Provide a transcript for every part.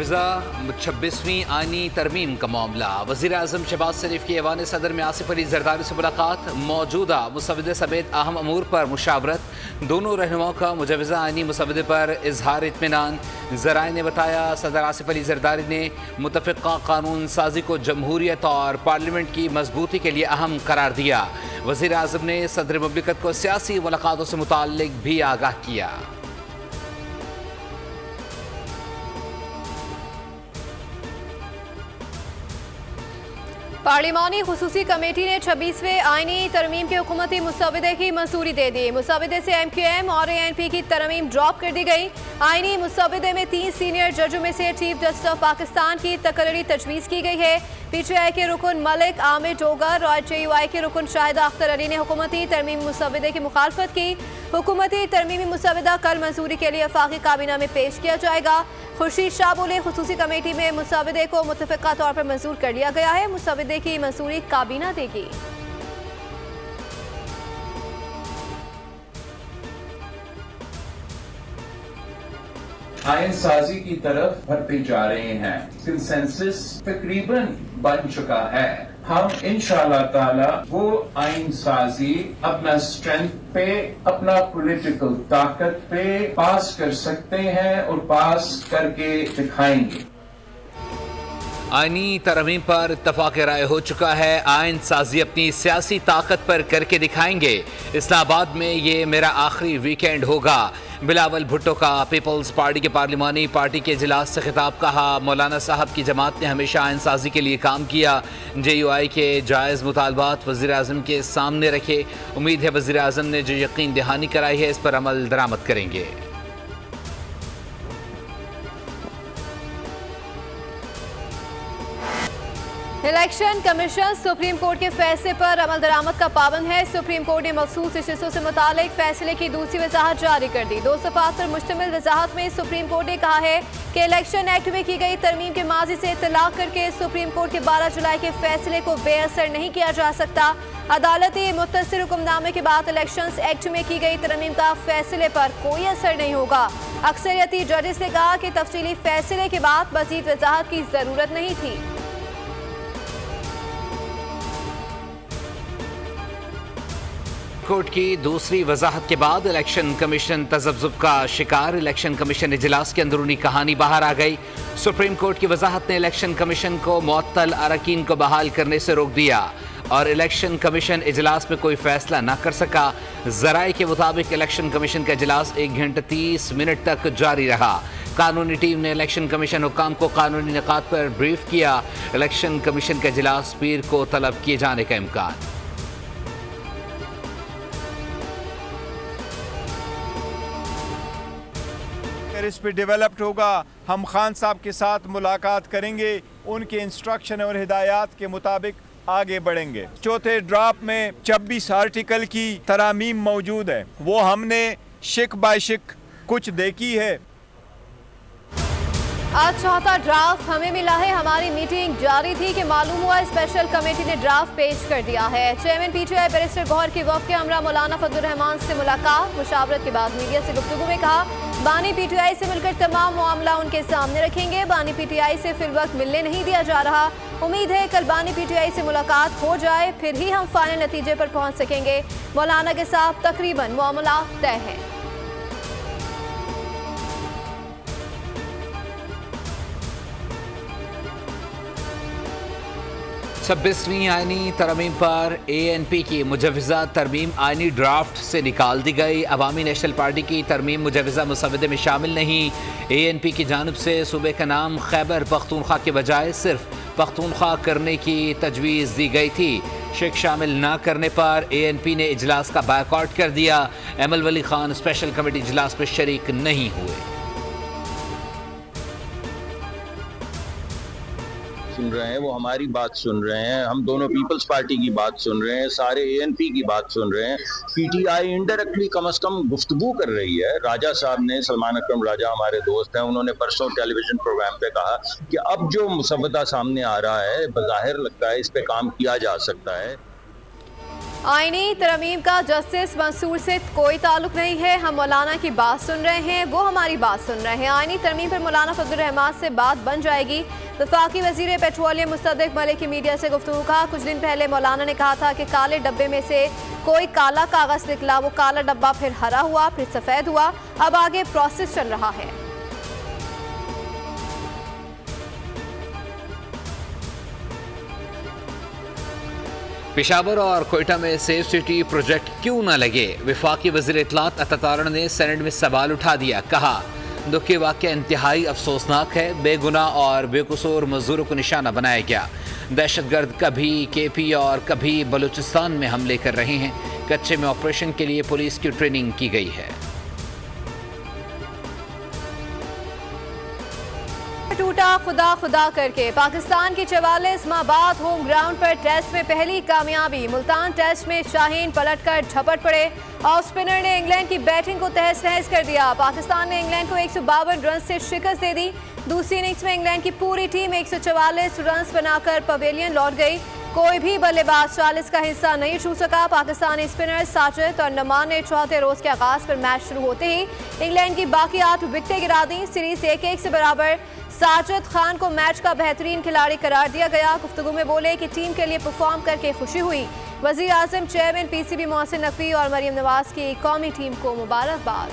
मुजवजा 26वीं आईनी तरमीम का मामला। वज़ीर आज़म शहबाज शरीफ की ऐवान सदर में आसिफ अली जरदारी से मुलाकात। मौजूदा मुसवदे समेत अहम अमूर पर मुशावरत। दोनों रहनुमाओं का मुजवजा आईनी मुसवदे पर इजहार इत्मीनान। ज़राए ने बताया सदर आसिफ अली जरदारी ने मुतफ़िक़ा कानून साजी को जमहूरियत और पार्लियामेंट की मजबूती के लिए अहम करार दिया। वज़ीर आज़म ने सदर मुमलिकत को सियासी मुलाकातों से मुताल्लिक़ भी आगाह किया। पार्लिमानी खुसूसी कमेटी ने 26वें आईनी तरमीम के हुकूमती मुसवदे की मंजूरी दे दी। मुसवदे से MQM और ANP की तरमीम ड्रॉप कर दी गई। आईनी मुसवदे में 3 सीनियर जजों में से चीफ जस्टिस ऑफ पाकिस्तान की तकर्री तजवीज़ की गई है। PTI के रुकन मलिक आमिर डोगर और JUI के रुकन शाहिदा अख्तर अली ने हुकूमती तरमीमी मुसवदे की मुखालफत की। हुकूमती तरमीमी मुसवदा कल मंजूरी के लिए वफाकी काबीना में पेश किया जाएगा। खुर्शीद शाह बोले, खुसूसी कमेटी में मुसवदे को मुतफ़िक़ा तौर पर मंजूर कर लिया गया है। मुसवदे की मंजूरी काबीना देगी। आयन साजी की तरफ बढ़ते जा रहे हैं। कंसेंसस तकरीबन बन चुका है। हम इंशाअल्लाह ताला वो आइन साजी अपना स्ट्रेंथ पे, अपना पॉलिटिकल ताकत पे पास कर सकते हैं और पास करके दिखाएंगे। आईनी तरमीम पर इत्तफाक राय हो चुका है। आइन साजी अपनी सियासी ताकत पर करके दिखाएंगे। इस्लामाबाद में ये मेरा आखिरी वीकेंड होगा। बिलावल भुट्टो का पीपल्स पार्टी के पार्लिमानी पार्टी के इजलास से खिताब। कहा, मौलाना साहब की जमात ने हमेशा आइन साजी के लिए काम किया। JUI के जायज़ मुतालबात वज़ीर आज़म के सामने रखे। उम्मीद है वज़ीर आज़म ने जो यकीन दहानी कराई है इस पर अमल दरामद करेंगे। इलेक्शन कमीशन सुप्रीम कोर्ट के फैसले पर अमल दरामद का पाबंद है। सुप्रीम कोर्ट ने मखसूस इशतों से मुतालिक फैसले की दूसरी वजाहत जारी कर दी। 2 सफ़ात पर मुश्तमिल वजाहत में सुप्रीम कोर्ट ने कहा है कि इलेक्शन एक्ट में की गई तरमीम के माजी से इत्तलाक करके सुप्रीम कोर्ट के 12 जुलाई के फैसले को बेअसर नहीं किया जा सकता। अदालती मुत्तसिर हुक्मनामे के बाद इलेक्शन एक्ट में की गई तरमीम का फैसले पर कोई असर नहीं होगा। अक्सरियती जजेस ने कहा कि तफसीली फैसले के बाद मजीद वजाहत की जरूरत नहीं थी। कोर्ट की दूसरी वजाहत के बाद इलेक्शन कमीशन तजब्जुब का शिकार। इलेक्शन कमीशन इजलास की अंदरूनी कहानी बाहर आ गई। सुप्रीम कोर्ट की वजाहत ने इलेक्शन कमीशन को मुअत्तल अरकान को बहाल करने से रोक दिया और इलेक्शन कमीशन इजलास में कोई फैसला न कर सका। जराए के मुताबिक इलेक्शन कमीशन का इजलास 1 घंटे 30 मिनट तक जारी रहा। कानूनी टीम ने इलेक्शन कमीशन हुकाम को कानूनी निकात पर ब्रीफ किया। इलेक्शन कमीशन का इजलास पीर को तलब किए जाने का इम्कान। इस पे डेवलप्ड होगा। हम खान साहब के साथ मुलाकात करेंगे, उनके इंस्ट्रक्शन और हिदायत के मुताबिक आगे बढ़ेंगे। चौथे ड्राफ्ट में 26 आर्टिकल की तरामीम मौजूद है, वो हमने शिक बाय शिक कुछ देखी है। आज चौथा ड्राफ्ट हमें मिला है। हमारी मीटिंग जारी थी कि मालूम हुआ स्पेशल कमेटी ने ड्राफ्ट पेश कर दिया है। चेयरमैन PTI बैरिस्टर गौहर की वफ़ के हमरा मौलाना फजलुर रहमान से मुलाकात। मुशावरत के बाद मीडिया से गुफ्तगू में कहा, बानी PTI से मिलकर तमाम मामला उनके सामने रखेंगे। बानी PTI से फिलवक्त मिलने नहीं दिया जा रहा। उम्मीद है कल बानी PTI से मुलाकात हो जाए, फिर ही हम फाइनल नतीजे पर पहुँच सकेंगे। मौलाना के साथ तकरीबन मामला तय है। 26वीं आईनी तरमीम पर ANP की मुजवजा तरमीम आईनी ड्राफ्ट से निकाल दी गई। अवामी नेशनल पार्टी की तरमीम मुजवजा मुसवदे में शामिल नहीं। ANP की जानिब से सूबे का नाम खैबर पख्तूनख्वा के बजाय सिर्फ पख्तूनख्वा करने की तजवीज़ दी गई थी। शेख शामिल न करने पर ANP ने इजलास का बायकॉट कर दिया। एमल वली खान स्पेशल कमेटी इजलास में शरीक नहीं हुए। सुन रहे हैं, वो हमारी बात सुन रहे हैं, हम दोनों पीपल्स पार्टी की बात सुन रहे हैं, सारे ANP की बात सुन रहे हैं। PTI इनडायरेक्टली कम अज कम गुफ्तगू कर रही है। राजा साहब ने, सलमान अकरम राजा हमारे दोस्त हैं, उन्होंने परसों टेलीविजन प्रोग्राम पे कहा कि अब जो मुसवदा सामने आ रहा है, बज़ाहिर लगता है इस पे काम किया जा सकता है। आईनी तरमीम का जस्टिस मंसूर से कोई ताल्लुक नहीं है। हम मौलाना की बात सुन रहे हैं, वो हमारी बात सुन रहे हैं। आईनी तरमीम पर मौलाना फजलुर रहमान से बात बन जाएगी। वफाकी वजीर पेट्रोलियम मुस्तदिक मलिक की मीडिया से गुफ्तगू कहा। कुछ दिन पहले मौलाना ने कहा था कि काले डब्बे में से कोई काला कागज निकला, वो काला डब्बा फिर हरा हुआ, फिर सफेद हुआ। अब आगे प्रोसेस चल रहा है। पेशावर और कोयटा में सेफ सिटी प्रोजेक्ट क्यों न लगे? वफाकी वज़ीर इत्तलात अता तारण ने सेनेट में सवाल उठा दिया। कहा, दुख के वाक़या इंतहाई अफसोसनाक है। बेगुनाह और बेकसूर मजदूरों को निशाना बनाया गया। दहशतगर्द कभी KP और कभी बलूचिस्तान में हमले कर रहे हैं। कच्चे में ऑपरेशन के लिए पुलिस की ट्रेनिंग की गई है। टूटा खुदा खुदा करके पाकिस्तान की 44 माह बाद होम ग्राउंड पर टेस्ट में पहली कामयाबी। मुल्तान टेस्ट में शाहीन पलटकर झपट पड़े। ऑफ स्पिनर ने इंग्लैंड की बैटिंग को तहस नहस कर दिया। पाकिस्तान ने इंग्लैंड को 152 रन से शिकस्त दे दी। दूसरी इनिंग्स में इंग्लैंड की पूरी टीम 144 रन बनाकर पवेलियन लौट गई। कोई भी बल्लेबाज 40 का हिस्सा नहीं छू सका। पाकिस्तानी स्पिनर साजिद और नमान ने चौथे रोज के आगाज पर मैच शुरू होते ही इंग्लैंड की बाकी 8 विकेटें गिरा दी। सीरीज 1-1 से बराबर। साजिद खान को मैच का बेहतरीन खिलाड़ी करार दिया गया। गुफ्तगू में बोले कि टीम के लिए परफॉर्म करके खुशी हुई। वजीर आजम, चेयरमैन PCB मोहसिन नकवी और मरियम नवाज की कौमी टीम को मुबारकबाद।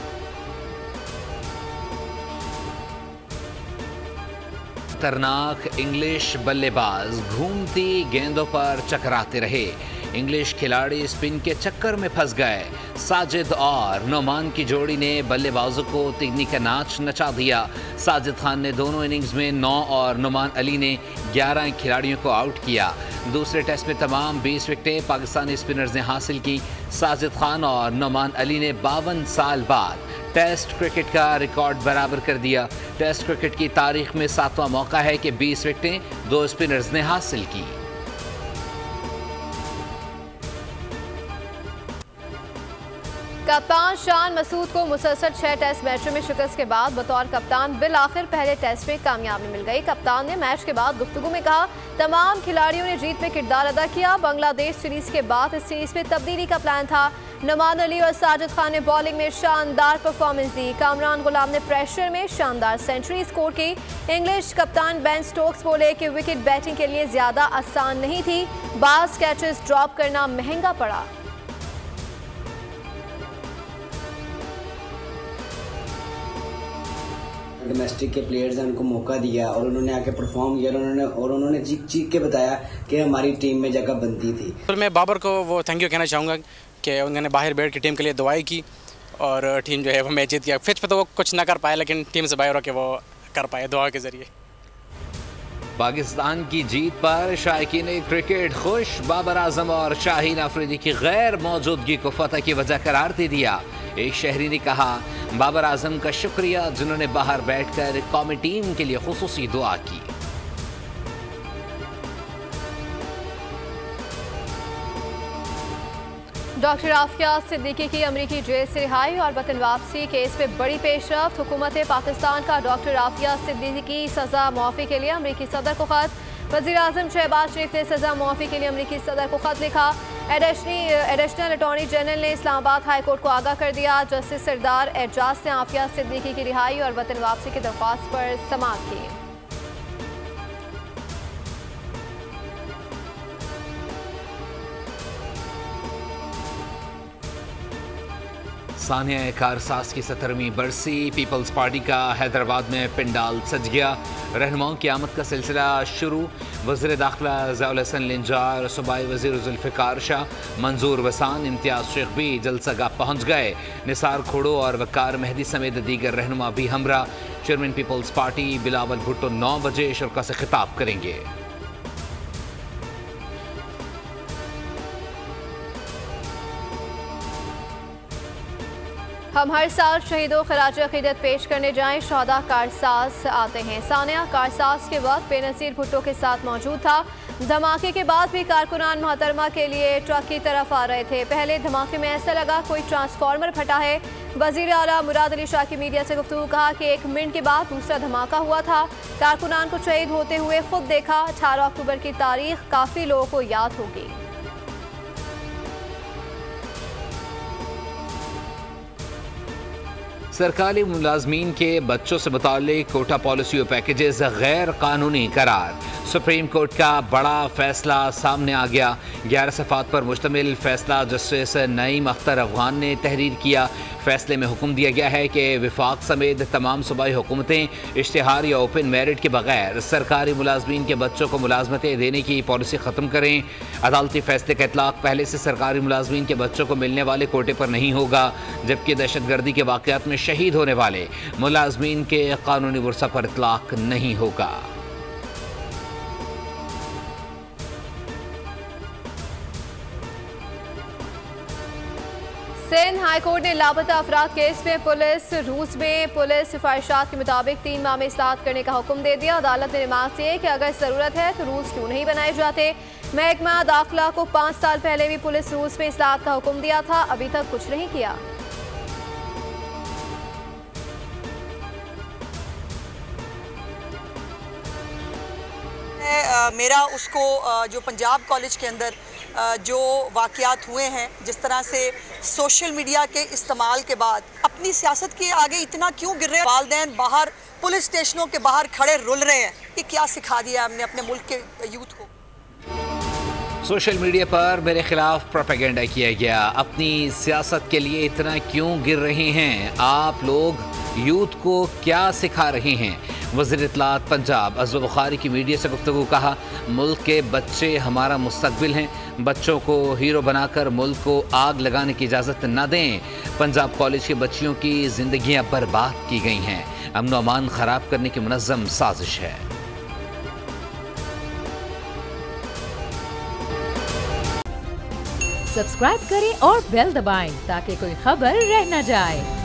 खतरनाक इंग्लिश बल्लेबाज घूमती गेंदों पर चकराते रहे। इंग्लिश खिलाड़ी स्पिन के चक्कर में फंस गए। साजिद और नोमान की जोड़ी ने बल्लेबाजों को तिगनी का नाच नचा दिया। साजिद खान ने दोनों इनिंग्स में 9 और नोमान अली ने 11 खिलाड़ियों को आउट किया। दूसरे टेस्ट में तमाम 20 विकेटें पाकिस्तानी स्पिनर्स ने हासिल की। साजिद खान और नोमान अली ने 52 साल बाद टेस्ट क्रिकेट का रिकॉर्ड बराबर कर दिया। टेस्ट क्रिकेट की तारीख में 7वां मौका है कि 20 विकेटें 2 स्पिनर्स ने हासिल की। कप्तान शान मसूद को मुसलसल 6 टेस्ट मैचों में शिकस्त के बाद बतौर कप्तान बिल आखिर पहले टेस्ट में कामयाबी मिल गई। कप्तान ने मैच के बाद गुफ्तगू में कहा, तमाम खिलाड़ियों ने जीत में किरदार अदा किया। बांग्लादेश सीरीज के बाद इस सीरीज में तब्दीली का प्लान था। नमान अली और साजिद खान ने बॉलिंग में शानदार परफॉर्मेंस दी। कामरान गुलाम ने प्रेशर में शानदार सेंचुरी स्कोर की। इंग्लिश कप्तान बेन स्टोक्स बोले कि विकेट बैटिंग के लिए ज्यादा आसान नहीं थी। बास कैचेस ड्रॉप करना महंगा पड़ा। डोमेस्टिक के प्लेयर्स हैं, उनको मौका दिया और उन्होंने आके परफॉर्म किया। उन्होंने चीख के बताया कि हमारी टीम में जगह बनती थी। तो मैं बाबर को वो थैंक यू कहना चाहूँगा कि उन्होंने बाहर बैठ के टीम के लिए दुआई की और टीम जो है वो मैच जीत गया। पिच पे तो वो कुछ ना कर पाए, लेकिन टीम से बाहर होकर वो कर पाए दुआ के जरिए। पाकिस्तान की जीत पर शायकीन क्रिकेट खुश। बाबर आजम और शाहीन अफरीदी की गैर मौजूदगी को फतह की वजह करार दे दिया। एक शहरी ने कहा, बाबर आजम का शुक्रिया जिन्होंने बाहर बैठकर कौमी टीम के लिए खुसूसी दुआ की। डॉक्टर आफिया सिद्दीकी की अमरीकी जेल से रिहाई और वतन वापसी केस में बड़ी पेशरफ्त। हुकूमत पाकिस्तान का डॉक्टर आफिया सिद्दीकी की सजा मुआफ़ी के लिए अमरीकी सदर को खत। वज़ीर आज़म शहबाज शरीफ ने सजा मुआफ़ी के लिए अमरीकी सदर को खत लिखा। एडिशनल अटॉर्नी जनरल ने इस्लामाबाद हाई कोर्ट को आगाह कर दिया। जस्टिस सरदार एजाज ने आफिया सिद्दीकी की रिहाई और वतन वापसी की दरख्वास्त पर समाअत की। सानिया कारसाज की 17वीं बरसी। पीपल्स पार्टी का हैदराबाद में पंडाल सज गया। रहनुमाओं की आमद का सिलसिला शुरू। वज़ीर दाखिला ज़ियाउल हसन लिंजार, सूबाई वज़ीर ज़ुल्फ़िकार शाह, मंजूर वसान, इम्तियाज़ शेख भी जलसागाह पहुँच गए। निसार खोड़ो और वकार मेहदी समेत दीगर रहनुमा भी हमरा। चेयरमैन पीपल्स पार्टी बिलावल भुट्टो 9 बजे शुरा से खिताब करेंगे। हम हर साल शहीदों खराज अक़ीदत पेश करने जाएं। शहदा कारसाज आते हैं। सानिया कारसाज के वक्त बेनज़ीर भुट्टो के साथ मौजूद था। धमाके के बाद भी कारकुनान मोहतरमा के लिए ट्रक की तरफ आ रहे थे। पहले धमाके में ऐसा लगा कोई ट्रांसफार्मर फटा है। वज़ीर आला मुराद अली शाह की मीडिया से गुफ्तगू कहा कि 1 मिनट के बाद दूसरा धमाका हुआ था। कारकुनान को शहीद होते हुए खुद देखा। 18 अक्टूबर की तारीख काफ़ी लोगों को याद होगी। सरकारी मुलाजमीन के बच्चों से मुताल्लिक कोटा पॉलिसी और पैकेजेस गैर कानूनी करार। सुप्रीम कोर्ट का बड़ा फैसला सामने आ गया। 11 सफ़ात पर मुश्तमिल फैसला जस्टिस नईम अख्तर अफगान ने तहरीर किया। फैसले में हुक्म दिया गया है कि विफाक समेत तमाम सूबाई हुकूमतें इश्तिहार या ओपन मेरिट के बगैर सरकारी मुलाजमीन के बच्चों को मुलाजमतें देने की पॉलिसी ख़त्म करें। अदालती फैसले का इतलाक़ पहले से सरकारी मुलाजमीन के बच्चों को मिलने वाले कोटे पर नहीं होगा, जबकि दहशतगर्दी के वाक़यात में शहीद होने वाले मुलाजमीन के कानूनी वर्सा पर इतलाक़ नहीं होगा। सिंध हाई कोर्ट ने लापता अफराद केस में पुलिस रूस में पुलिस सिफारिशात के मुताबिक 3 माह में इस्लाहत करने का हुक्म दे दिया। अदालत ने रिमार्क दिए कि अगर ज़रूरत है तो रूस क्यों नहीं बनाए जाते। महकमा दाखिला को 5 साल पहले भी पुलिस रूस में इस्लाहत का हुक्म दिया था, अभी तक कुछ नहीं किया। मेरा उसको जो पंजाब कॉलेज के अंदर जो वाक़यात हुए हैं, जिस तरह से सोशल मीडिया के इस्तेमाल के बाद अपनी सियासत के आगे इतना क्यों गिर रहे हैं, वालिदैन बाहर पुलिस स्टेशनों के बाहर खड़े रुल रहे हैं, ये क्या सिखा दिया हमने अपने मुल्क के यूथ को। सोशल मीडिया पर मेरे खिलाफ प्रोपेगेंडा किया गया। अपनी सियासत के लिए इतना क्यों गिर रहे हैं आप लोग, यूथ को क्या सिखा रहे हैं। वज़ीर इत्तलात पंजाब अज़्ज़ बुखारी की मीडिया से गुफ्तगू कहा, मुल्क के बच्चे हमारा मुस्तकबिल हैं, बच्चों को हीरो बनाकर मुल्क को आग लगाने की इजाज़त न दें। पंजाब कॉलेज के बच्चियों की जिंदगियां बर्बाद की गई हैं, अमन व अमान ख़राब करने की मुनज़्ज़म साजिश है। सब्सक्राइब करें और बेल दबाएं ताकि कोई खबर रह न जाए।